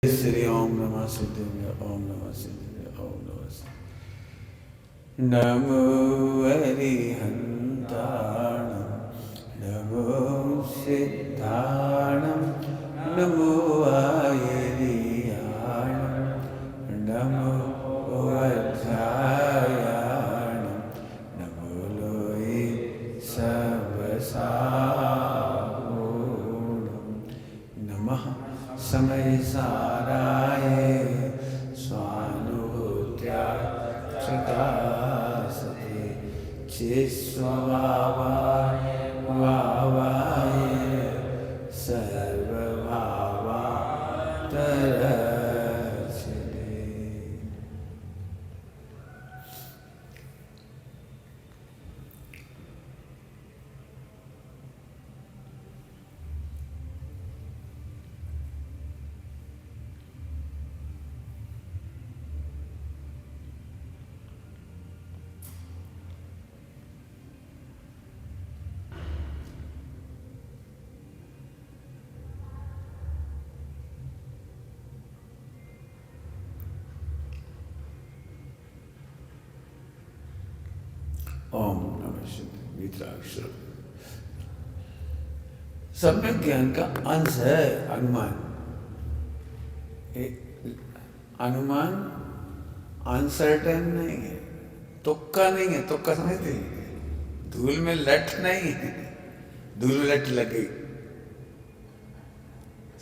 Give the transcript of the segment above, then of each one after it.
श्री ओम नमः सिद्धाय ओम नमः सिद्धाय ओम नमः सिद्धाय नमो अरिहन्ताणं नमो सिद्धाणं नमो आयरियाणं नमो वज्रायाणं नमो लोये सबसागुणं नमः समय साराय स्वानुभूत्या प्रकाशते चिस्वभावाय भावाय सर्वभावात्तरक्षते। ओम नमः शिवाय। वितराक्षर सम्यक ज्ञान का अंश है अनुमान। अनुमान अनसर्टेन नहीं है, तुक्का नहीं है। तुक्का समझते हैं? धूल में लट नहीं है, धूल में लट लग गई,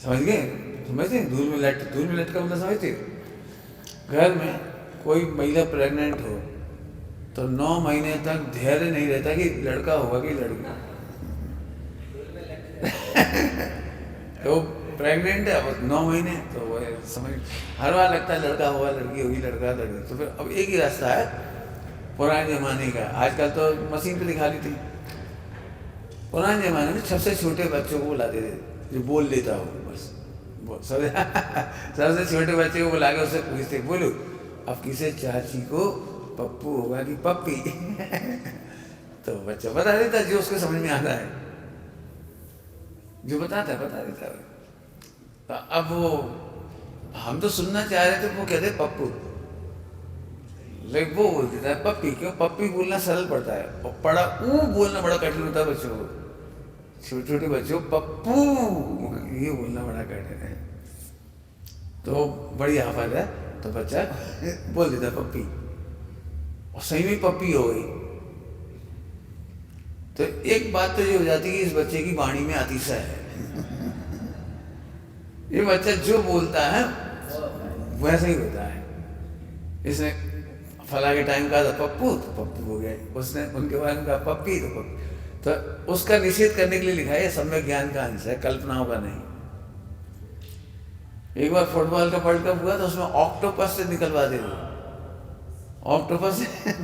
समझ गए? समझते हैं? धूल में लट का मतलब समझते हो? घर में कोई महिला प्रेग्नेंट हो तो 9 महीने तक धैर्य नहीं रहता कि लड़का होगा कि लड़की। तो प्रेग्नेंट है, अब 9 महीने तो वो समझ, हर बार लगता है लड़का होगा लड़की होगी, लड़का लड़की। तो फिर अब एक ही रास्ता है पुराने ज़माने का। आजकल तो मशीन पे दिखा दी थी। पुराने ज़माने में सबसे छोटे बच्चों को बुलाते थे जो बोल लेता हो, बस सबसे छोटे बच्चे को बुला के उससे पूछते, बोलो अब किसे चाची को पप्पू होगा कि पप्पी? तो बच्चा बता देता जो उसको समझ में आता है, जो बता देता है। अब वो हम तो सुनना चाह रहे थे, वो कहते पप्पू, लेकिन वो बोल देता है पप्पी। क्यों? पप्पी बोलना सरल पड़ता है, पड़ा ऊ बोलना बड़ा कठिन होता है बच्चों को। छोटे छोटे बच्चों पप्पू ये बोलना बड़ा कठिन है। तो बड़ी आफत है, तो बच्चा बोल देता पप्पी, और सही में पप्पी हो गई। तो एक बात तो ये हो जाती है कि इस बच्चे की वाणी में अतिशय है। ये बच्चा जो बोलता है वैसा ही होता है। इसने फला के टाइम कहा था पप्पू, तो पप्पू हो गए। उसने उनके बारे में कहा पप्पी, तो पप्पी। तो उसका निषेध करने के लिए लिखा है, सम्यक ज्ञान का अंश है, कल्पनाओं का नहीं। एक बार फुटबॉल का वर्ल्ड कप हुआ तो उसमें ऑक्टोपस से निकलवाते थे, ऑक्टोपस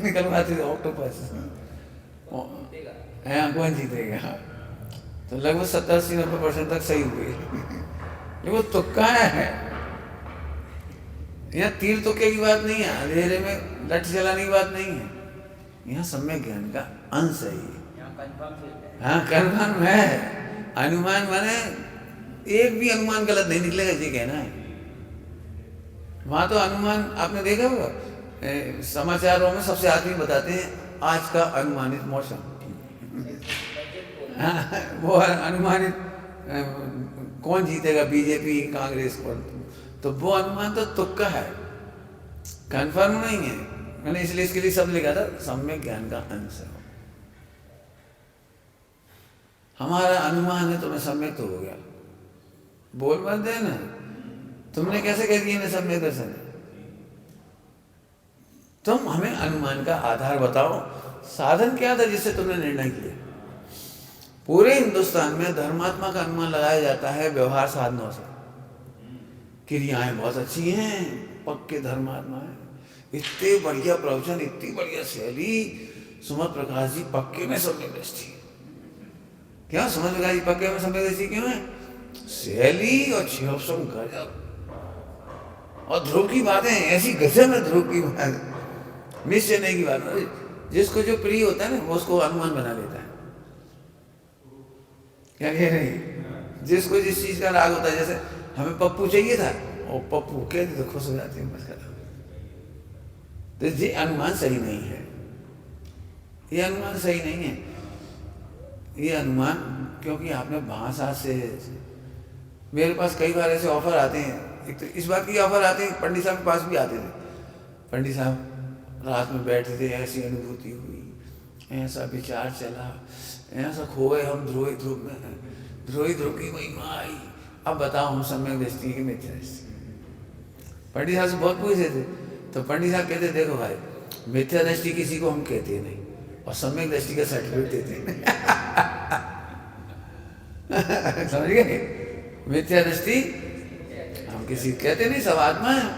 निकलवाते थे, ऑक्टोपस। हाँ, कौन जीतेगा? तो लगभग 70-80-90% तक सही हुए। लेकिन वो तुक्का है। यहाँ तीर तुक्के की बात नहीं है, अंधेरे में लठ जलाने की बात नहीं है। यहाँ सम्यक ज्ञान का अंश है ये। हाँ, कन्फर्म है। अनुमान माने एक भी अनुमान गलत नहीं निकलेगा, ये कहना है। वहां तो अनुमान आपने देखा होगा, समाचारों में सबसे आदमी बताते हैं आज का अनुमानित मौसम। हाँ, वो अनुमानित कौन जीतेगा, बीजेपी कांग्रेस को, तो वो अनुमान तो तुक्का है, कंफर्म नहीं है। मैंने इसलिए इसके लिए सब लिखा था सम्यक ज्ञान का अंश है। हमारा अनुमान है तो मैं सम्यक तो हो गया। बोल मत देना, तुमने कैसे कह दिया मैं सम्यक दर्शन? तुम हमें अनुमान का आधार बताओ, साधन क्या था जिससे तुमने निर्णय किया? पूरे हिंदुस्तान में धर्मात्मा का अनुमान लगाया जाता है व्यवहार साधनों से। क्रियाएं बहुत अच्छी हैं, पक्के धर्मात्मा है, इतने बढ़िया प्रवचन, इतनी बढ़िया शैली। सुमत प्रकाश जी पक्के में सम्यक दृष्टि। क्या सुमत प्रकाश जी पक्के में सम्यक दृष्टि क्यों है? शैली और शिवसम गजब, और ध्रुव की बातें ऐसी गजब है। ध्रुव की बात निश्चय नहीं की बात, जिसको जो प्रिय होता है ना वो उसको अनुमान बना लेता है। क्या कह रहे हैं? जिसको जिस चीज का राग होता है, जैसे हमें पप्पू चाहिए था और पप्पू कहते तो खुश हो जाते हैं बस खत्म। तो ये अनुमान सही नहीं है, ये अनुमान सही नहीं है। ये अनुमान क्योंकि आपने भाषा से, मेरे पास कई बार ऐसे ऑफर आते हैं, एक तो इस बात की ऑफर आते हैं, पंडित साहब के पास भी आते थे, पंडित साहब रात में बैठे थे, ऐसी अनुभूति हुई, ऐसा विचार चला, ऐसा खोए हम ध्रुव की महिमा आई, अब बताओ हम सम्यक दृष्टि की मिथ्या दृष्टि। पंडित साहब से बहुत पूछे थे, तो पंडित साहब कहते देखो भाई, मिथ्या दृष्टि किसी को हम कहते नहीं और सम्यक दृष्टि का सर्टिफिकेट देते हैं। समझ गए? मिथ्या दृष्टि हम किसी कहते नहीं, सब आत्मा है,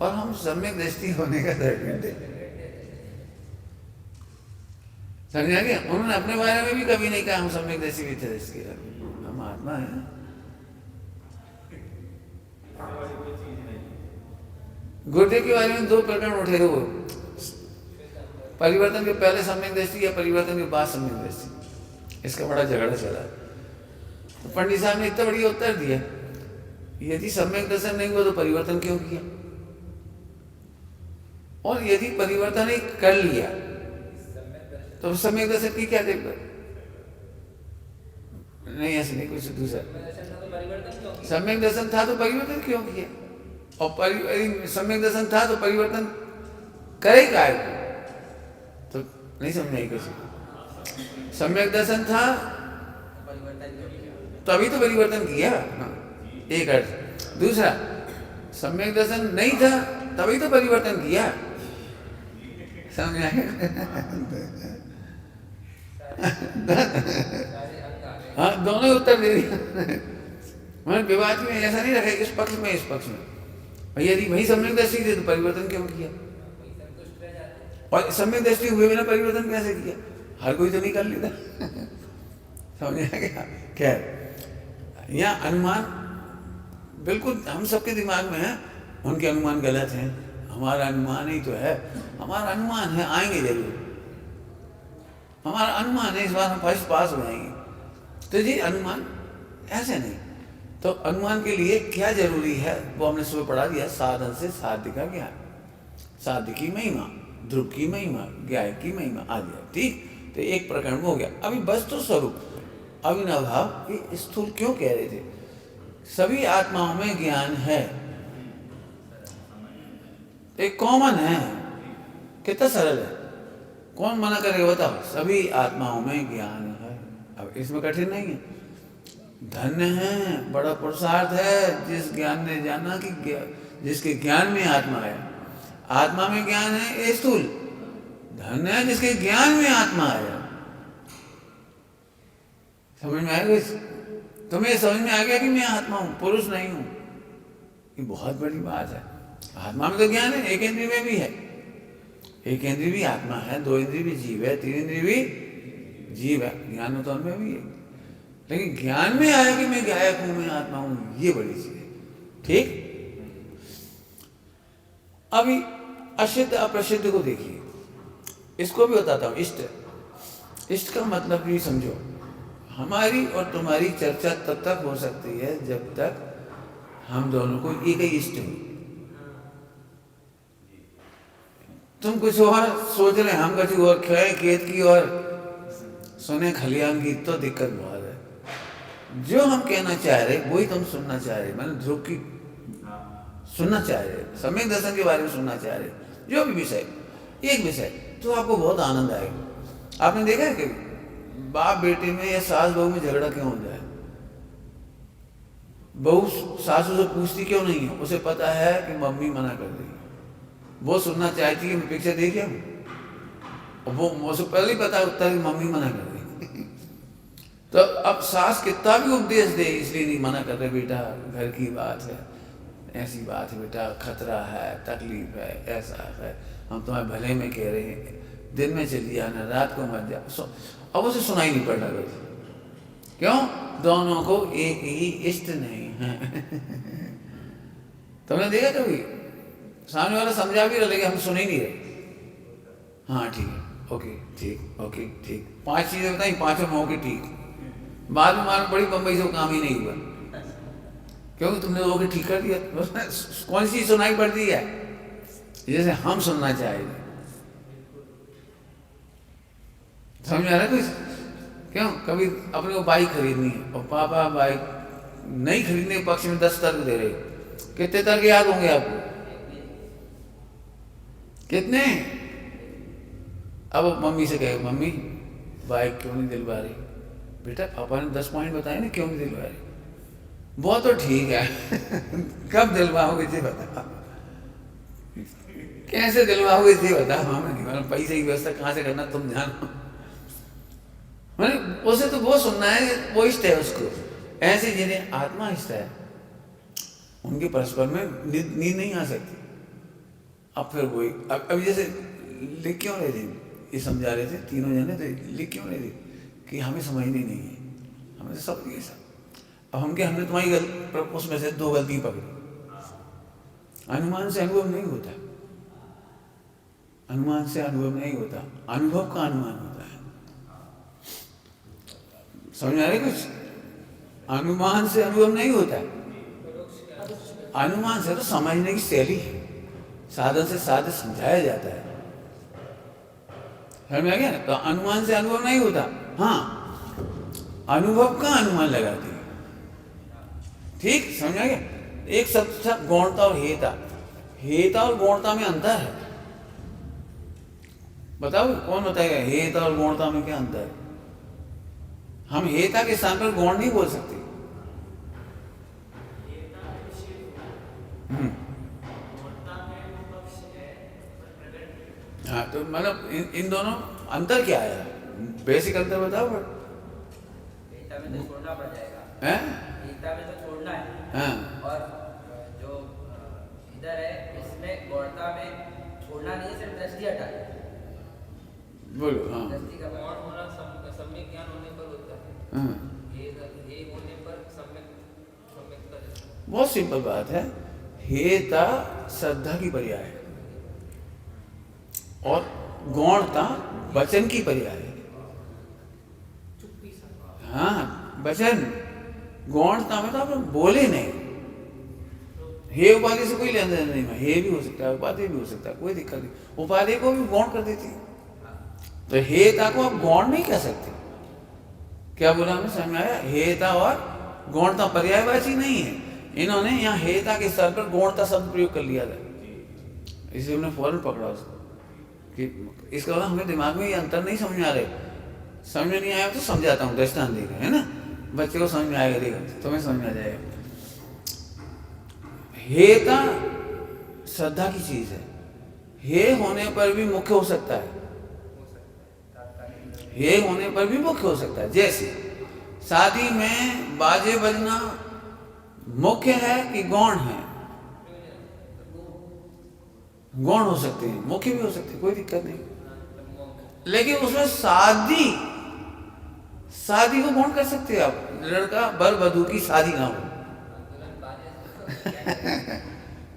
और हम सम्यक दृष्टि होने का सर्टिफिकेट देते। समझा गया? उन्होंने अपने बारे में भी कभी नहीं कहा हम सम्यक दृष्टि मिथ्या दृष्टि, हम आत्मा है। गुरुदेव के बारे में 2 प्रकरण उठे थे, वो परिवर्तन के पहले सम्यक दृष्टि या परिवर्तन के बाद सम्यक दृष्टि, इसका बड़ा झगड़ा चला। तो पंडित साहब ने इतना बढ़िया उत्तर दिया, यदि सम्यक दर्शन नहीं हुआ तो परिवर्तन क्यों किया, और यदि परिवर्तन ही कर लिया तो सम्यक दर्शन की क्या देखते? नहीं ऐसे नहीं, कुछ दूसरा। सम्यक दर्शन था तो परिवर्तन क्यों किया, और सम्यक दर्शन था तो परिवर्तन करे काय को? तो नहीं समझ आई किसी। सम्यक दर्शन था तभी तो परिवर्तन किया, एक अर्थ। दूसरा, सम्यक दर्शन नहीं था तभी तो परिवर्तन किया। समझ आए? हाँ, दोनों उत्तर दे दिया। मैंने विवाद में ऐसा नहीं रखा इस पक्ष में इस पक्ष में, यदि वही सम्यक दृष्टि थी तो परिवर्तन क्यों किया, और सम्यक दृष्टि हुए बिना परिवर्तन कैसे किया? हर कोई तो नहीं कर लेता। समझ आ गया? क्या यहाँ अनुमान बिल्कुल हम सबके दिमाग में है, उनके अनुमान गलत हैं, हमारा अनुमान ही तो है। हमारा अनुमान है आएंगे जरूर, हमारा अनुमान है इस बार हम फर्स्ट पास हो जाएंगे। तो जी अनुमान ऐसे नहीं। तो अनुमान के लिए क्या जरूरी है वो हमने सुबह पढ़ा दिया, साधन से साध्य का ज्ञान, साध्य की महिमा, ध्रुव की महिमा, ज्ञाय की महिमा आदि। ठीक, तो एक प्रकरण हो गया। अभी वस्तु स्वरूप अविनाभाव ये स्थूल क्यों कह रहे थे? सभी आत्माओं में ज्ञान है, एक कॉमन है, कितना सरल है, कौन मना करेगा बताओ? सभी आत्माओं में ज्ञान है, अब इसमें कठिन नहीं है। धन्य है, बड़ा पुरुषार्थ है जिस ज्ञान ने जाना कि जिसके ज्ञान में आत्मा है। आत्मा में ज्ञान है ये स्थूल, धन्य है जिसके ज्ञान में आत्मा है। समझ में आएगा? तुम्हें समझ में आ गया कि मैं आत्मा हूं, पुरुष नहीं हूं, ये बहुत बड़ी बात है। आत्मा में तो ज्ञान है, एक इंद्रिय में भी है, एक इंद्रिय भी आत्मा है, 2 इंद्रिय भी जीव है, 3 इंद्रिय भी जीव है, ज्ञान में तो उनमें भी है। लेकिन ज्ञान में आया कि मैं गायक हूं, मैं आत्मा हूं, ये बड़ी चीज है। ठीक, अभी असिद्ध अप्रसिद्ध को देखिए, इसको भी बताता हूं। इष्ट, इष्ट का मतलब भी समझो। हमारी और तुम्हारी चर्चा तब तक हो सकती है जब तक हम दोनों को एक ही इष्ट हो। तुम कुछ और सोच रहे, हम कुछ और खाए खेत की और सुने खलियान की, तो दिक्कत बहुत है। जो हम कहना चाह रहे वही तुम सुनना चाह रहे, मैंने ध्रुव की सुनना चाह रहे, सम्यक दर्शन के बारे में सुनना चाह रहे, जो भी विषय, एक विषय, तो आपको बहुत आनंद आएगा। आपने देखा है कभी बाप बेटे में या सास बहू में झगड़ा क्यों हो जाए? बहू सासू से पूछती क्यों नहीं है? उसे पता है कि मम्मी मना कर रही है, वो सुनना चाहती है मैं पिक्चर देखे हूँ, और वो मुझे पहले ही पता उत्तर कि मम्मी मना कर रही। तो अब सास कितना भी उपदेश दे, इसलिए नहीं मना कर रहे, बेटा घर की बात है, ऐसी बात है बेटा, खतरा है, तकलीफ है, ऐसा है, हम तुम्हारे भले में कह रहे हैं, दिन में चली जाना, रात को मत जा। अब उसे सुनाई नहीं पड़ता कुछ, क्यों? दोनों को एक ही इष्ट नहीं है। तुमने देखा कभी सामने वाला समझा भी रहा लेकिन हम सुन ही नहीं रहे। हाँ ठीक है, ओके ठीक, ओके ठीक, 5 चीजें बताई, 5 में ओके ठीक, बाद में मालूम पड़ी बम्बई से वो काम ही नहीं हुआ। क्योंकि तुमने वो के ठीक कर दिया। कौन सी सुनाई पड़ती है जैसे हम सुनना चाहेंगे। समझ में आ रहा है कुछ? क्यों कभी अपने को बाइक खरीदनी है और पापा बाइक नहीं खरीदने के पक्ष में 10 तर्क दे रहे, कितने तर्क याद होंगे आपको? कितने? अब मम्मी से कहे, मम्मी बाइक क्यों नहीं दिलवा रही? बेटा पापा ने 10 पॉइंट बताए ना क्यों नहीं दिलवा रही। बहुत तो ठीक है कब दिलवाओगे जी बता, कैसे दिलवाओगे जी बता। हमें नहीं मालूम, पैसे की व्यवस्था कहाँ से करना तुम जानो। मैंने उसे तो वो सुनना है, वो इष्ट है उसको। ऐसे जिन्हें आत्मा इष्ट है उनके परस्पर में नींद नहीं आ सकती। अब फिर वही अब जैसे लिख क्यों रहे थे, ये समझा रहे थे तीनों जने, तो लिख क्यों रहे थे कि हमें समझनी नहीं है, हमें तो सब ये सब। अब हमने तुम्हारी उसमें से 2 गलती पकड़ी। अनुमान से अनुभव नहीं होता, अनुमान से अनुभव नहीं होता, अनुभव का अनुमान होता है। समझ में आ रही कुछ? अनुमान से अनुभव नहीं होता, अनुमान से तो समझने की शैली है, साधन से साधन समझाया जाता है। समझ में आ गया ना? तो अनुमान से अनुभव नहीं होता, हाँ अनुभव का अनुमान लगाते हैं। ठीक समझ आ गया? एक शब्द था गौणता और हेता। हेता और गौणता में अंतर है, बताओ कौन बताएगा हेता और गौणता में क्या अंतर है? हम हेता के स्थान पर गौण नहीं बोल सकते। हाँ तो मतलब इन दोनों अंतर क्या है? बेसिक अंतर बताओ। हेता में तो छोड़ना पड़ जाएगा, हैं? हेता में तो छोड़ना है। हाँ। और जो इधर है इसमें गौणता में छोड़ना नहीं है, सिर्फ दृष्टि हटा है। बोलो। हाँ दृष्टि का गौण होना सम्यक ज्ञान होने पर होता है। हाँ ये होने पर सम्यक का। बहुत सिंपल बात है। हेता श्रद्धा की पर्याय है और गौणता वचन की पर्याय है। हाँ वचन, गौणता में तो आप बोले नहीं। हे उपाधि से कोई लेन देन नहीं है, हे भी हो सकता है उपाधि भी हो सकता है, कोई दिक्कत नहीं। उपाधि को भी गौण कर देती है, तो हेता को आप गौण नहीं कह सकते। क्या बोला हमने, समझ में आया? हेता और गौणता पर्यायवाची नहीं है। इन्होंने यहाँ हेता के स्तर पर गौणता शब्द प्रयोग कर लिया था, इसलिए हमने फौरन पकड़ा उसको कि इसका मतलब हमें दिमाग में ये अंतर नहीं समझ में आ रहे। समझ में नहीं आया तो समझाता हूँ, दृष्टांत देगा, है ना? बच्चे को समझ में आएगा, देखा तुम्हें समझ में आ जाएगा। हेता श्रद्धा की चीज है, हे होने पर भी मुख्य हो सकता है, हे होने पर भी मुख्य हो सकता है। जैसे शादी में बाजे बजना मुख्य है कि गौण है? गौण हो सकते हैं, मुख्य भी हो सकते हैं, कोई दिक्कत नहीं। लेकिन उसमें शादी को गौण कर सकते हैं आप। लड़का बर वधू की शादी ना हो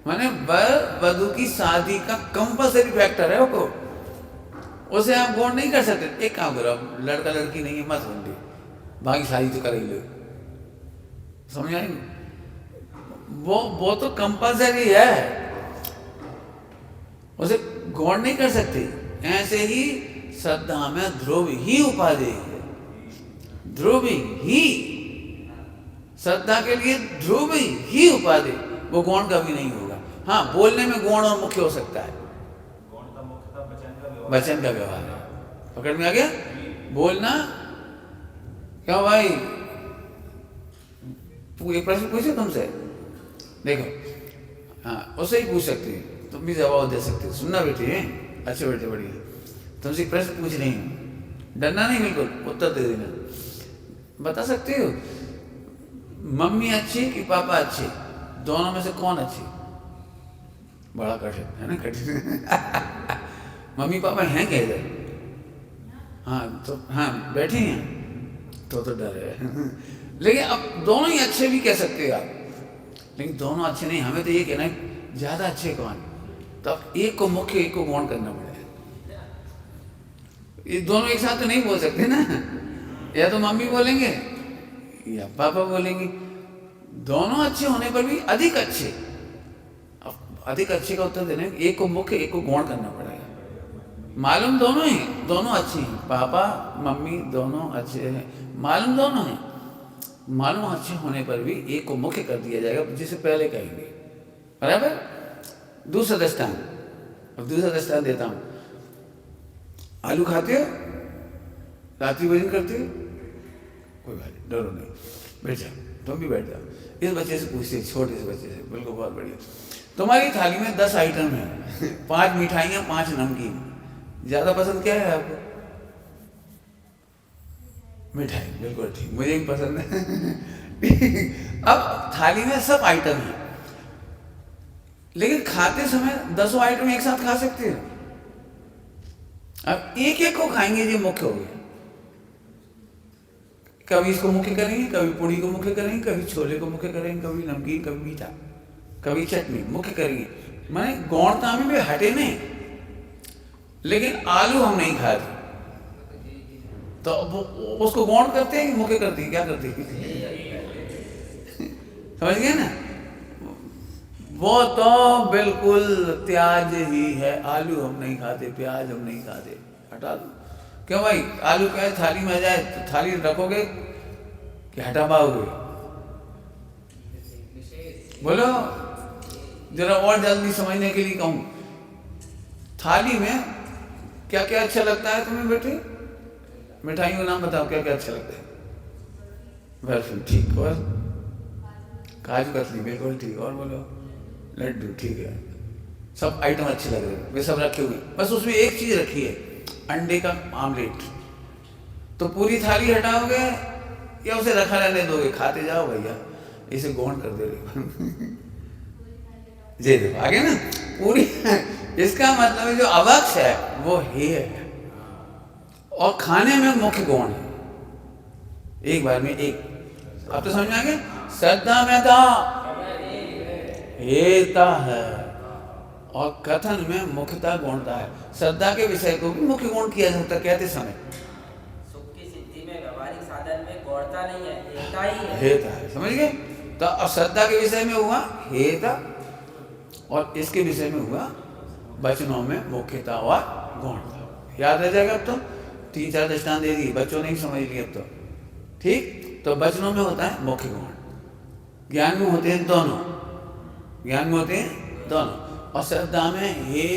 माने बर वधू की शादी का कंपल्सरी फैक्टर है वो, उसे आप गौण नहीं कर सकते। एक काम करो, लड़का लड़की नहीं है मत होंगे, बाकी शादी तो कर ही लो। समझ आएंगे? वो तो कंपल्सरी है, उसे गौण नहीं कर सकते। ऐसे ही श्रद्धा में ध्रुव ही उपाधि है, ध्रुव ही श्रद्धा के लिए ध्रुव ही उपाधि, वो गौण कभी नहीं होगा। हाँ बोलने में गौण और मुख्य हो सकता है, वचन का व्यवहार है। पकड़ में आ गया? बोलना क्या भाई, एक प्रश्न पूछे तुमसे, देखो हाँ उससे ही पूछ सकती है, तुम भी जवाब दे सकते हो। सुनना बेटी है, अच्छे बेटे बढ़िया। तुमसे प्रश्न पूछ रही हूँ, डरना नहीं, बिल्कुल उत्तर दे देना। बता सकते हो मम्मी अच्छी कि पापा अच्छे, दोनों में से कौन अच्छी? बड़ा कठिन है ना, कठिन मम्मी पापा हैं क्या इधर? हाँ तो हाँ बैठे हैं तो डर है लेकिन अब दोनों ही अच्छे भी कह सकते हो आप, लेकिन दोनों अच्छे नहीं। हमें तो ये कहना है ज़्यादा अच्छे कौन, तो अब एक को मुख्य एक को गौण करना पड़ेगा। ये दोनों एक साथ तो नहीं बोल सकते ना, या तो मम्मी बोलेंगे या पापा बोलेंगे। दोनों अच्छे होने पर भी अधिक अच्छे, अब अधिक अच्छे का उत्तर देने एक को मुख्य एक को गौण करना पड़ेगा। मालूम दोनों ही, दोनों अच्छे हैं, पापा मम्मी दोनों अच्छे हैं, मालूम दोनों हैं, मालूम अच्छे होने पर भी एक को मुख्य कर दिया जाएगा जिसे पहले कहेंगे, बराबर। दूसरा दृष्टांत, अब दूसरा दृष्टांत देता हूं। आलू खाते हो, रात्रि भोजन करते हो, कोई बात नहीं, डरो नहीं, बैठ जाओ, तुम भी बैठ जाओ। इस बच्चे से पूछते, छोटे से बच्चे से, बिल्कुल बहुत बढ़िया, तुम्हारी थाली में 10 आइटम है, 5 मिठाइयाँ 5 नमकीन, ज्यादा पसंद क्या है आपको? मिठाई, बिल्कुल ठीक, मुझे भी पसंद है। अब थाली में सब आइटम है, लेकिन खाते समय 10 आइटम एक साथ खा सकते हो। अब एक एक को खाएंगे, ये मुख्य हो गया। कभी इसको मुख्य करेंगे, कभी पूड़ी को मुख्य करेंगे, कभी छोले को मुख्य करेंगे, कभी नमकीन, कभी मीठा, कभी चटनी मुख्य करेंगे। माने गौणता में भी हटे नहीं, लेकिन आलू हम नहीं खाते तो उसको गौण करते हैं कि मुख्य करते हैं, क्या करते हैं? समझ गए ना? वो तो बिल्कुल त्याज्य ही है। आलू हम नहीं खाते, प्याज हम नहीं खाते, हटा दो। क्यों भाई, आलू प्याज थाली में आ जाए तो थाली रखोगे कि हटा पाओगे? बोलो जरा और जल्दी समझने के लिए कहूं, थाली में क्या क्या अच्छा लगता है तुम्हें बेटे? मिठाई का नाम बताओ, क्या क्या अच्छा लगता है? बर्फी ठीक, और काजू कतली बिल्कुल ठीक, और बोलो लड्डू ठीक है, सब आइटम अच्छे लग रहे हैं, वे सब रखे हुए, बस उसमें एक चीज रखी है, अंडे का आमलेट। तो पूरी थाली हटाओगे या उसे रखा रहने दोगे? खाते जाओ भैया, इसे गौण कर दे रहे। जी देखो आगे ना, पूरी इसका मतलब है जो अवक्ष है वो हे है, और खाने में मुख्य गौण है। एक बार में एक, अब तो समझ में आ गया? श्रद्धा में था हेता है, और कथन में मुख्यता गौणता है। श्रद्धा के विषय को भी मुख्य गौण किया जाता है कहते समय। सुख की सिद्धि में व्यवहारिक साधन में गौणता नहीं है, हेता ही है। हेता है, समझ गए? तो अब श्रद्धा के विषय में हुआ हेता, और इसके विषय में हुआ वचनों में मुख्यता और गौणता। याद रह जाएगा अब तो? 3-4 दृष्टांत दे दिए, बच्चों ने ही समझ लिया अब तो, ठीक। तो वचनों में होता है मुख्य गौण, ज्ञान में होते हैं दोनों, ज्ञान में होते हैं दोनों, और श्रद्धा में हे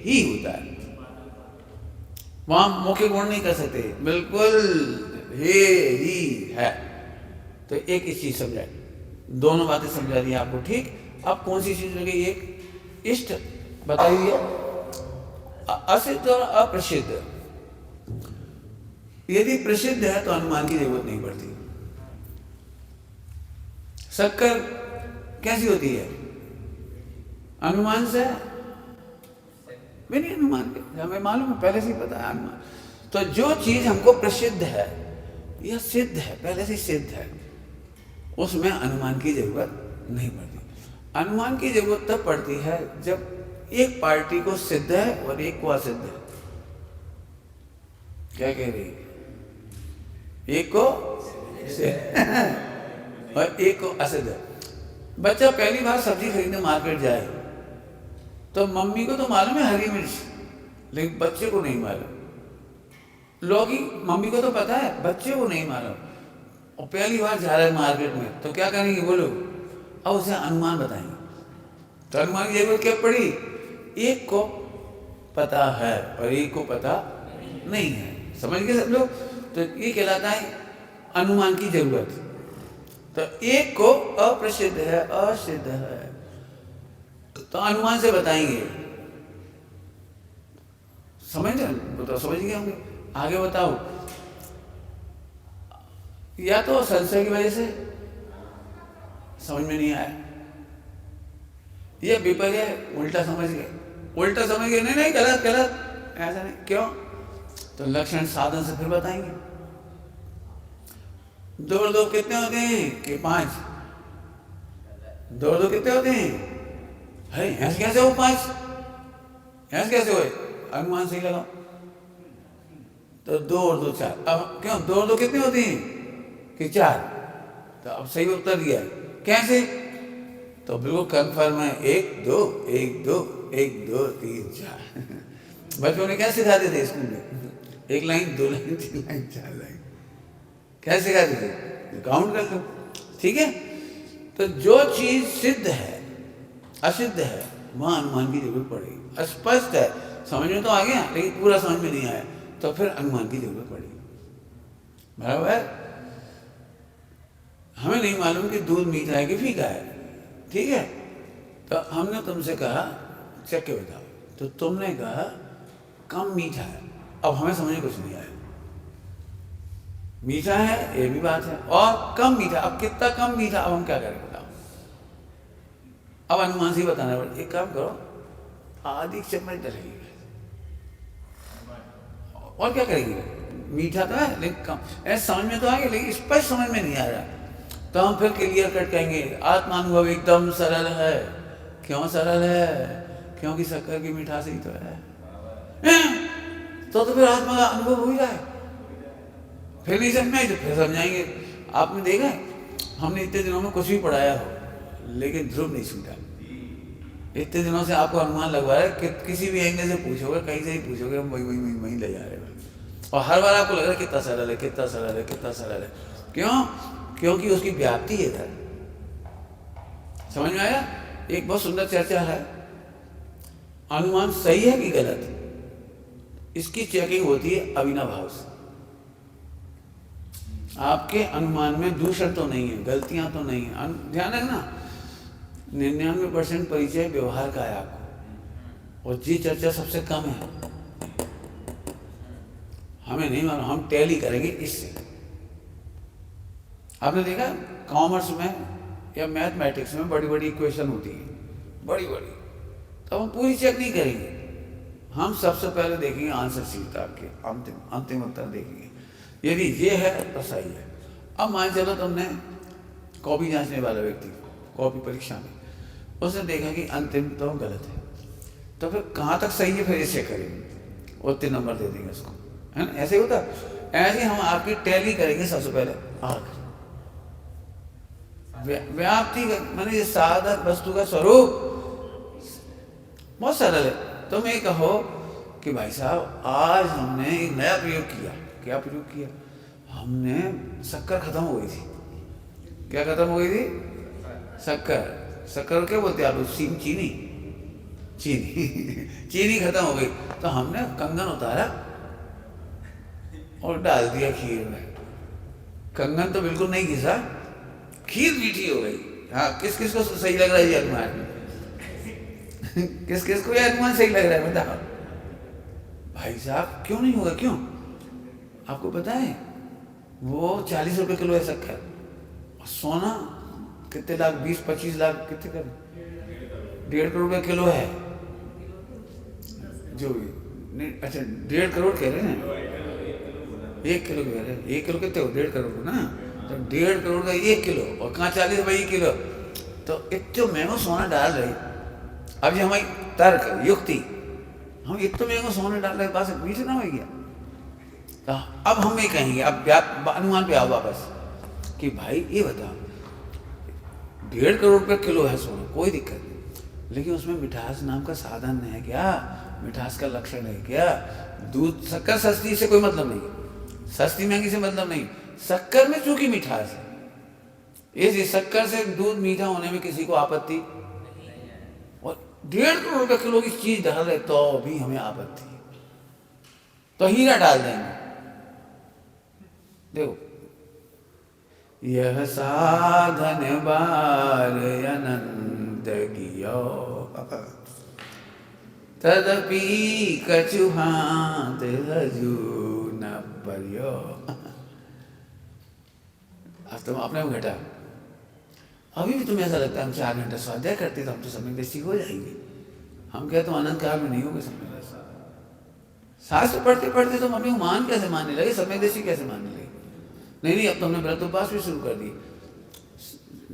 ही होता है। वहां मुख्य गुण नहीं कर सकते, बिल्कुल हे ही है। तो एक ही चीज समझाए, दोनों बातें समझा दी आपको, ठीक। अब कौन सी चीज लगी? एक इष्ट बताइए, असिद्ध और अप्रसिद्ध। यदि प्रसिद्ध है तो अनुमान की जरूरत नहीं पड़ती। शक्कर कैसी होती है? अनुमान से नहीं, अनुमान के हमें मालूम है, पहले से ही पता है अनुमान। तो जो चीज हमको प्रसिद्ध है या सिद्ध है, पहले से सिद्ध है, उसमें अनुमान की जरूरत नहीं पड़ती। अनुमान की जरूरत तब पड़ती है जब एक पार्टी को सिद्ध है और एक को असिद्ध है। क्या कह रही? एक को और एक को असिद्ध है। बच्चा पहली बार सब्जी खरीदने मार्केट जाए तो मम्मी को तो मालूम है हरी मिर्च, लेकिन बच्चे को नहीं मालूम। लौकी मम्मी को तो पता है, बच्चे को नहीं मालूम। और पहली बार जा रहा है मार्केट में तो क्या करेंगे बोलो? अब उसे अनुमान बताएंगे। तो अनुमान की जरूरत क्या पड़ी? एक को पता है और एक को पता नहीं है। समझ गए सब लोग? तो ये कहलाता है अनुमान की जरूरत। तो एक को अप्रसिद्ध है, असिद्ध है, तो अनुमान से बताएंगे। समझ बताओ, समझ गए होंगे? आगे बताओ। या तो संशय की वजह से समझ में नहीं आया, ये विपर्य उल्टा समझ गए। उल्टा समझ गए, नहीं नहीं गलत गलत, ऐसा नहीं। क्यों? तो लक्षण साधन से फिर बताएंगे। 2 और 2 कितने होते हैं? कि 5। 2 और 2 कितने होते हैं? अरे ऐसे कैसे हो 5? ऐसे कैसे हो? अनुमान सही लगाओ। तो 2 और 2 4। अब क्यों 2 और 2 कितने होते हैं? कि 4। तो अब सही उत्तर दिया है। कैसे? तो बिल्कुल कन्फर्म है, 1 2 1 2 1 2 3 4। बच्चों ने क्या सिखाते थे स्कूल में? 1 लाइन 2 लाइन 3 लाइन 4 लाइन क्या सिखाते थे? काउंट कर लो, ठीक है। तो जो चीज सिद्ध है असिद्ध है वहां अनुमान की जरूरत पड़ेगी। स्पष्ट है, समझ में तो आ गया, लेकिन पूरा समझ में नहीं आया तो फिर अनुमान की जरूरत पड़ेगी। बराबर? हमें नहीं मालूम कि दूध मीठा है कि फीका है, ठीक है। तो हमने तुमसे कहा चख के बताओ, तो तुमने कहा कम मीठा है। अब हमें समझ में कुछ नहीं आया। मीठा है ये भी बात है, और कम मीठा, अब कितना कम मीठा, अब हम क्या करें बताओ? अब अनुमान से ही बताना पड़ेगा। एक काम करो, आधी चम्मच डलेगी और क्या करेंगे? मीठा तो है लेकिन कम, ऐसे समझ में तो आ गया लेकिन स्पष्ट समझ में नहीं आ रहा। तो हम फिर क्लियर कट कहेंगे आत्मानुभव एकदम सरल है। क्यों सरल है? क्योंकि शक्कर की मिठास ही तो है। तो फिर आत्मा का अनुभव हो जाए। फिर नहीं समझ में तो फिर समझाएंगे। आपने देखा है, हमने इतने दिनों में कुछ भी पढ़ाया हो लेकिन ध्रुव नहीं छूटा। इतने दिनों से आपको अनुमान लगवा रहा है कि किसी भी एंगल से पूछोगे, कहीं से ही पूछोगे, हम वही ले जा रहे हैं। और हर बार आपको लग रहा है कितना सरल है, कितना सरल है, कितना सरल है। क्यों? क्योंकि उसकी व्याप्ति है इधर। समझ में आया? एक बहुत सुंदर चर्चा है, अनुमान सही है कि गलत, इसकी चेकिंग होती है अविनाभाव से। आपके अनुमान में दूषण तो नहीं है, गलतियां तो नहीं है। ध्यान रखना, 99% परिचय व्यवहार का है आपको, और जी चर्चा सबसे कम है। हमें नहीं मालूम, हम टैली करेंगे इससे। आपने देखा कॉमर्स में या मैथमेटिक्स में बड़ी बड़ी इक्वेशन होती है, बड़ी बड़ी, तो हम पूरी चेक नहीं करेंगे। हम सबसे पहले देखेंगे आंसर शीट, आपके अंतिम उत्तर देखेंगे। यदि ये है तो सही है। अब मान चलो तुमने कॉपी जांचने वाला व्यक्ति, कॉपी परीक्षा में उसने देखा कि अंतिम तो गलत है, तो फिर कहाँ तक सही है फिर इसे करेंगे, उतने नंबर दे देंगे उसको, है ना? ऐसे ही होता। ऐसे हम आपकी टैली करेंगे सबसे पहले। व्याप्ति माने ये साधक वस्तु का स्वरूप बहुत सरल है। तुम ये कहो कि भाई साहब आज हमने एक नया प्रयोग किया। क्या प्रयोग किया? हमने शक्कर खत्म हो गई थी। क्या खत्म हो गई थी? शक्कर। शक्कर क्या बोलते हैं आप? चीनी चीनी खत्म हो गई, तो हमने कंगन उतारा और डाल दिया खीर में। कंगन तो बिल्कुल नहीं घिसा, खीर मीठी हो गई। हाँ, किस किस को सही लग रहा है ये अनुमान? किस किस को ये अनुमान सही लग रहा है बताओ? भाई साहब क्यों नहीं होगा? क्यों? आपको पता है वो 40 रुपए किलो है शक्कर, और सोना कितने लाख, 20-25 लाख, कितने कर 1.5 करोड़ रुपए किलो है जो भी नहीं। अच्छा 1.5 करोड़ कह रहे हैं, 1 किलो कह रहे हैं। 1 किलो कितने हो? 1.5 करोड़ हो ना, तो 1.5 करोड़ का 1 किलो, और कहाँ 40 रुपये किलो। तो इतना महंगा सोना डाल रहे। अब ये हमारी तर्क युक्ति, हम इतना महंगा सोना डाल रहे, पास मीठा ना हो गया। तो अब हम ये कहेंगे, अब अनुमान पे आओ वापस कि भाई ये बताओ 1.5 करोड़ रुपये किलो है सोना, कोई दिक्कत नहीं, लेकिन उसमें मिठास नाम का साधन है क्या? मिठास का लक्षण है क्या? दूध शक्कर सस्ती से कोई मतलब नहीं, सस्ती महंगी से मतलब नहीं। शक्कर में चूंकि मिठास है, इस शक्कर से दूध मीठा होने में किसी को आपत्ति, और 1.5 करोड़ रुपये किलो की चीज डाल रहे तो भी हमें आपत्ति। तो हीरा डाल देंगे। देखो, यह साधन बार अनंत गियो, तदपि कछु हाथ हजू न पर्यो। अब तुम अपने में घटा, अभी भी तुम्हें ऐसा लगता है हम 4 घंटे स्वाध्याय करते तो हम तो सम्यक दृष्टि हो जाएंगे। हम कहते तुम अनंत काल में नहीं होगे सम्यक दृष्टि। शास्त्र पढ़ते पढ़ते तुम अपने मान कैसे मानने लगे, सम्यक दृष्टि कैसे मानने लगे? नहीं, अब तुमने व्रत उपवास भी शुरू कर दी।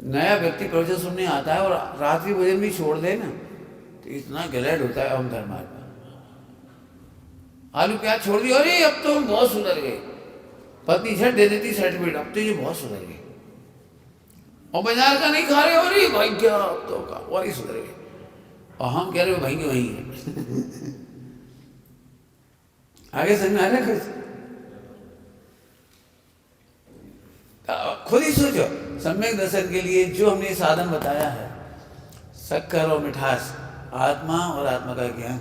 नया व्यक्ति प्रवचन सुनने आता है और रात्रि भोजन भी छोड़ दे ना, तो इतना गलत होता है। हम धर्मात्मा आलू प्याज छोड़ दिया, अरे अब तो हम बहुत सुधर गए। पत्नी झट दे देती सर्टिफिकेट, अब तो ये बहुत सुधर गए। और बाजार का नहीं खा रहे हो, रही भाई क्या तो का और ही सुधरे, और हम कह रहे हो भाई वही है। आगे समझ में आ रहा है कुछ? खुद ही सोचो, सम्यक दर्शन के लिए जो हमने साधन बताया है, शक्कर और मिठास, आत्मा और आत्मा का ज्ञान,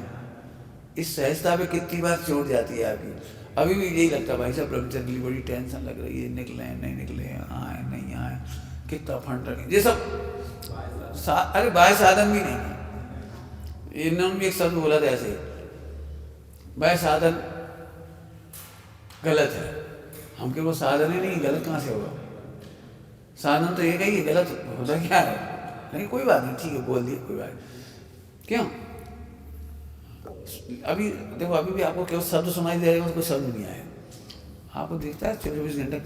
इस सहजता पे कितनी बार चोट जाती है आपकी। अभी भी यही लगता है भाई साहब ब्रह्मचर्य के लिए बड़ी टेंशन लग रही है, निकले नहीं निकले, आए नहीं आए, कितना फंड रखें, ये सब अरे बाह्य साधन भी नहीं है। इन्होंने भी एक शब्द बोला था ऐसे, बाह्य साधन गलत है। हम के वो साधन ही नहीं, गलत कहाँ से होगा? साधन तो ये कही गलत होता क्या है? नहीं कोई बात नहीं, ठीक है बोल दिए, कोई बात नहीं। क्यों? अभी देखो, अभी भी आपको केवल शब्द सुनाई दे रहे हैं, कोई शब्द नहीं आया। आपको दिखता है 24 घंटे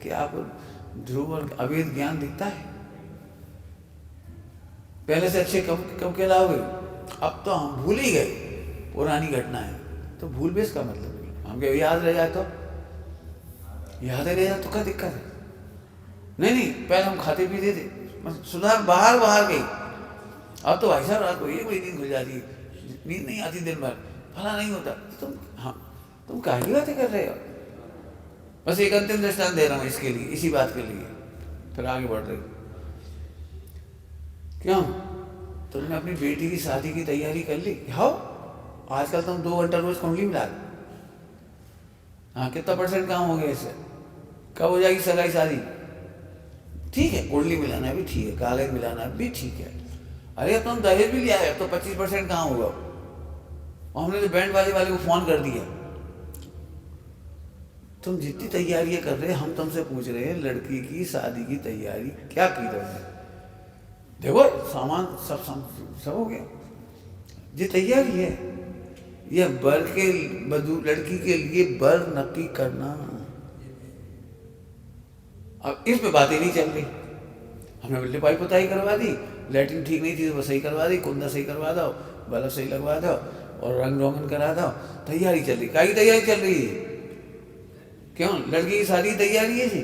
कि आपको ध्रुव और अवैध ज्ञान दिखता है? पहले से अच्छे कब कब कहलाओगे? अब तो हम भूल ही गए पुरानी घटना है। तो भूल भी इसका मतलब हमको याद रह जाए तो, याद रह जाए तो क्या दिक्कत है? नहीं पहले हम खाते पीते थे, सुधार बाहर गई। अब तो भाई साहब रात को एक बड़ी नींद खुल जाती है, नींद नहीं आती दिन भर, फला नहीं होता। तुम काहे की बातें कर रहे हो? बस एक अंतिम दृष्टांत दे रहा हूँ इसके लिए, इसी बात के लिए, फिर आगे बढ़ रही। क्यों? तुमने अपनी बेटी की शादी की तैयारी कर ली? हाँ, आजकल तुम 2 घंटा रोज कुंडली मिला लो। हाँ, कितना % काम हो गया इससे? कब हो जाएगी सगाई शादी? ठीक है, कुंडली मिलाना भी ठीक है, कागज मिलाना भी ठीक है। अरे तुम दहेज भी लिया है तो 25% काम होगा। और हमने तो बैंड वाले को फोन कर दिया। तुम जितनी तैयारियां कर रहे हैं, हम तुमसे पूछ रहे हैं लड़की की शादी की तैयारी क्या की तुमने? देखो सामान सब हो गया, ये तैयारी है। यह बर के बधू लड़की के लिए बर नक्की करना, अब इस पे बातें नहीं चल रही। हमने लिपाई पुताई करवा दी, लैट्रिन ठीक नहीं थी तो वो सही करवा दी, कुंदा सही करवा दो, बल्ब सही लगवा दो और रंग रोगन करा दो। तैयारी चल रही, क्या की तैयारी चल रही है? क्यों? लड़की की शादी तैयारी है जी।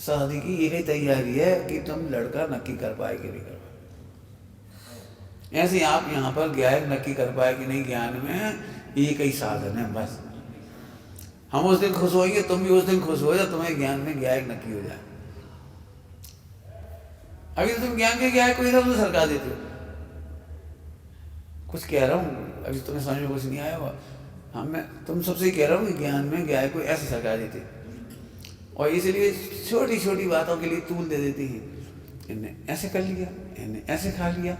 शादी की यही तैयारी है कि तुम लड़का नक्की कर पाए कि नहीं कर पाए। ऐसे आप यहाँ पर गायक नक्की कर पाए कि नहीं, ज्ञान में एक ही साधन है बस। हम उस दिन खुश होंगे, तुम भी उस दिन खुश हो जाओ, तुम्हें ज्ञान में गायक नक्की हो जाए। अभी तो तुम ज्ञान के गायक को इधर उधर सरका देते हो। कुछ कह रहा हूँ, अभी तुम्हें समझ में कुछ नहीं आया होगा। हाँ, मैं तुम सबसे कह रहा हूँ कि ज्ञान में गायक को ऐसे सरका देते, और इसलिए छोटी छोटी बातों के लिए तूल दे देती हैं। इनने ऐसे कर लिया, इनने ऐसे खा लिया,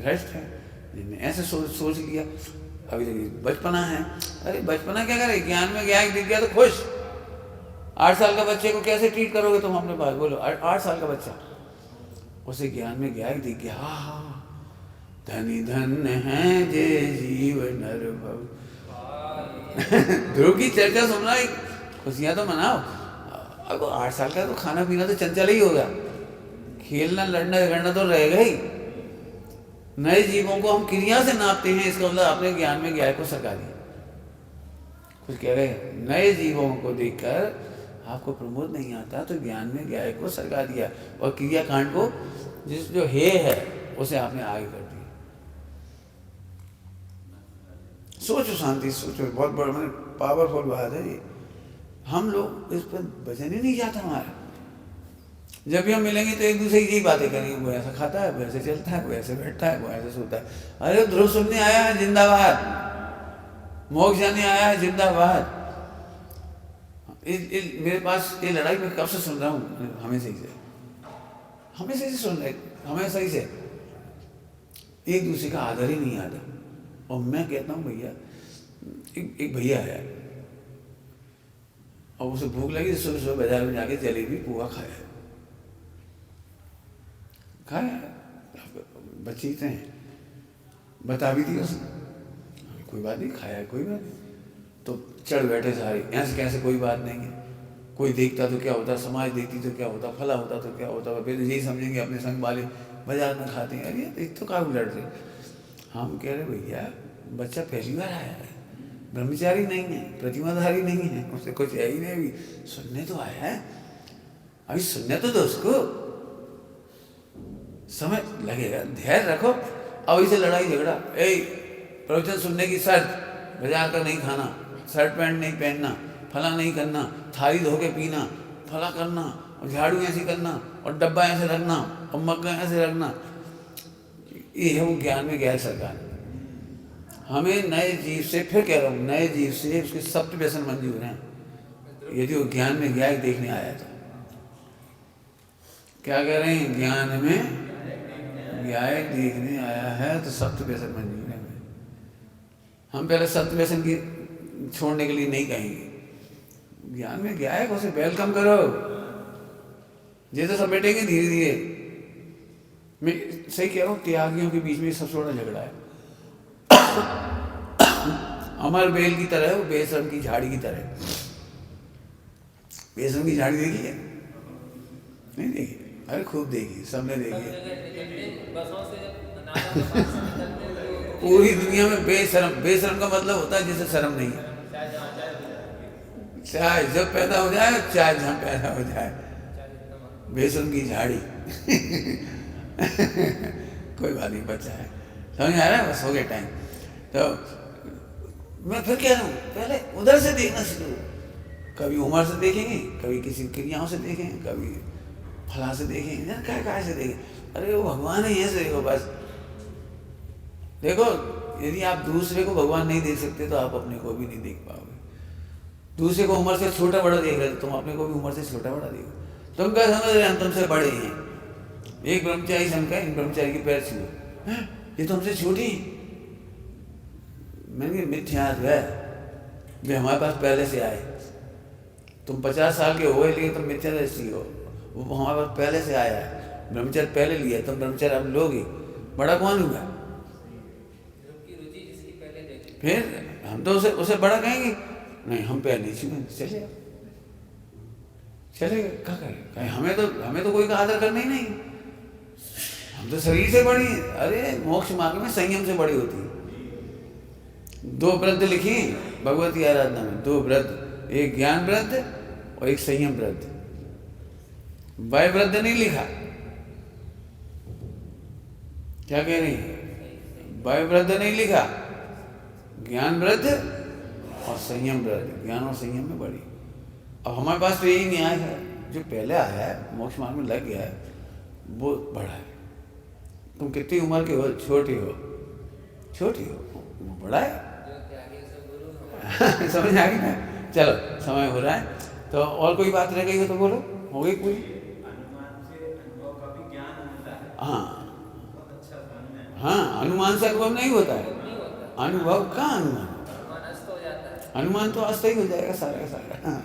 भ्रष्ट है, इनने ऐसे सोच लिया। अभी तक बचपना है। अरे बचपना क्या करे? ज्ञान में गायक दिख गया तो खुश। 8 साल का बच्चे को कैसे ट्रीट करोगे तुम अपने पास? बोलो, 8 साल का बच्चा, उसे ज्ञान में गायक दिख गया, हाँ धनी धन है जे जीव नर भव। ध्रुव की चर्चा सुनना, खुशियां तो मनाओ। अब 8 साल का तो खाना पीना तो चंचल ही होगा, खेलना लड़ना झगड़ना तो रहेगा ही। नए जीवों को हम क्रिया से नापते हैं, इसका मतलब आपने ज्ञान में गायक को सरका दिया। कुछ कह रहे हैं, नए जीवों को देखकर आपको प्रमोद नहीं आता तो ज्ञान में गायक को सरका दिया, और क्रिया कांड को जो है उसे आपने आगे कर दिया। सोचो शांति, सोचो, बहुत बड़ा मैंने पावरफुल बात है ये। हम लोग इस पर वजन ही नहीं जाता हमारा। जब भी हम मिलेंगे तो एक दूसरे की यही बातें करेंगे, वो ऐसा खाता है, वो ऐसे चलता है, वो ऐसे बैठता है, वो ऐसे सोता है। अरे ध्रुव सुनने आया है जिंदाबाद, मोक्ष जाने आया है जिंदाबाद। मेरे पास ये लड़ाई मैं कब से सुन रहा हूँ, हमेशा ही सुन रहे, हमेशा ही से। एक दूसरे का आदर ही नहीं आता। और मैं कहता हूँ भैया, एक भैया है और उसे भूख लगी, सुबह सुबह बाजार में जाके जलेबी पोहा खाया, बच्चे इतने हैं, बता भी दिया उसने, कोई बात नहीं, खाया कोई बात नहीं। तो चढ़ बैठे सारे, ऐसे कैसे कोई बात नहीं है, कोई देखता तो क्या होता, समाज देखती तो क्या होता, फला होता तो क्या होता, फिर यही समझेंगे अपने संग वाले बाजार में खाते हैं। अरे एक तो काबू लड़ रहे। हम कह रहे भैया बच्चा पहली बार आया है, ब्रह्मचारी नहीं है, प्रतिमाधारी नहीं है, उससे कुछ है ही नहीं, अभी सुनने तो आया है। अभी सुनने तो दो उसको, समय लगेगा, धैर्य रखो। अब इसे लड़ाई झगड़ा, प्रवचन सुनने की शर्त, बाजार का नहीं खाना, शर्ट पैंट नहीं पहनना, फला नहीं करना, थाली धो के पीना, फला करना, और झाड़ू ऐसे करना, और डब्बा ऐसे रखना, और मग्गा ऐसे रखना, ये है वो ज्ञान में गैर सरकार। हमें नए जीव से, फिर कह रहा हूँ, नए जीव से उसके सप्त व्यसन मंजूर हैं, यदि वो ज्ञान में न्याय देखने आया तो। क्या कह रहे हैं? ज्ञान में न्याय देखने आया है तो सप्त व्यसन मंजूर है। हम पहले सप्त व्यसन की छोड़ने के लिए नहीं कहेंगे, ज्ञान में गया है उसे वेलकम करो, जैसे समेटेंगे धीरे धीरे। मैं सही कह रहा हूँ, त्यागियों के बीच में सबसे बड़ा झगड़ा है। अमर बेल की तरह, वो बेशरम की झाड़ी की तरह। बेशरम की झाड़ी देखी है? नहीं देखी? अरे खूब देखी, सबने देखी है। पूरी दुनिया में बेशरम, बेशरम का मतलब होता है जिसे शर्म नहीं है। चाहे जब पैदा हो जाए, चाहे जहाँ पैदा हो जाए, बेशरम की झाड़ी। कोई बात नहीं, बच्चा है, समझ आ रहा है? बस हो गया टाइम। तो मैं फिर कह रहा हूँ, पहले उधर से देखना शुरू। कभी उम्र से देखेंगे, कभी किसी क्रियाओं से देखेंगे, कभी फला से देखेंगे, क्या से देखेंगे। अरे वो भगवान है, ऐसे देखो बस। देखो, यदि आप दूसरे को भगवान नहीं देख सकते तो आप अपने को भी नहीं देख पाओगे। दूसरे को उम्र से छोटा बड़ा देख रहे हो, तुम अपने को भी उम्र से छोटा बड़ा देखो। तुम क्या समझ रहे हैं? हम तुमसे बड़े हैं। एक ब्रह्मचारी शंका, इन ब्रह्मचारी के पैर छुए, ये तो हमसे छोटी। मैंने मिथ्या है, वे हमारे पास पहले से आए। तुम 50 साल के हो गए, लेकिन तुम मिथ्या दृष्टि हो। वो हमारे पास पहले से आया है, ब्रह्मचर्य पहले लिया, तुम ब्रह्मचर्य अब लोगे। बड़ा कौन हुआ? फिर हम तो उसे बड़ा कहेंगे? नहीं, हम पैर नहीं छुए, चले क्या करें? हमें तो कोई का आदर करना ही नहीं। हम तो शरीर से बड़ी। अरे मोक्ष मार्ग में संयम से बड़ी होती है। 2 व्रत लिखी भगवती आराधना में, 2 व्रत, एक ज्ञान व्रत और एक संयम व्रत। वाय व्रत नहीं लिखा। क्या कह रही है? वाय व्रत नहीं लिखा, ज्ञान व्रत और संयम व्रत। ज्ञान और संयम में बड़ी। अब हमारे पास तो यही न्याय है, जो पहले आया है, मोक्ष मार्ग में लग गया है, वो बड़ा है। तुम कितनी उम्र के हो? छोटी हो, वो बड़ा है। समझ आ गई ना? चलो, समय हो रहा है, तो और कोई बात रह गई हो तो बोलो। हो गई पूरी? हाँ, अनुमान से अनुभव नहीं होता है। अनुभव का अनुमान, अनुमान तो अस्त ही हो जाएगा सारा का सारा।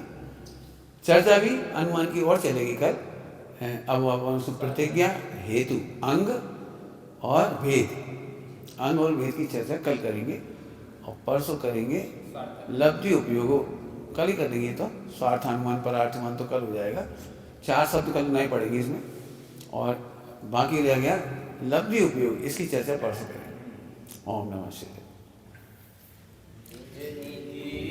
चर्चा भी अनुमान की ओर चलेगी कल। अब प्रतिज्ञा, हेतु, अंग और भेद, अंग और भेद की चर्चा कल करेंगे। और परसों करेंगे लब्धि उपयोगो, कल ही कर देंगे। तो स्वार्थानुमान, परार्थानुमान तो कल हो जाएगा। 4 शब्द कल नहीं पड़ेंगे इसमें, और बाकी रह गया लब्धि उपयोग, इसकी चर्चा परसों करेंगे। ओम नमः शिवाय।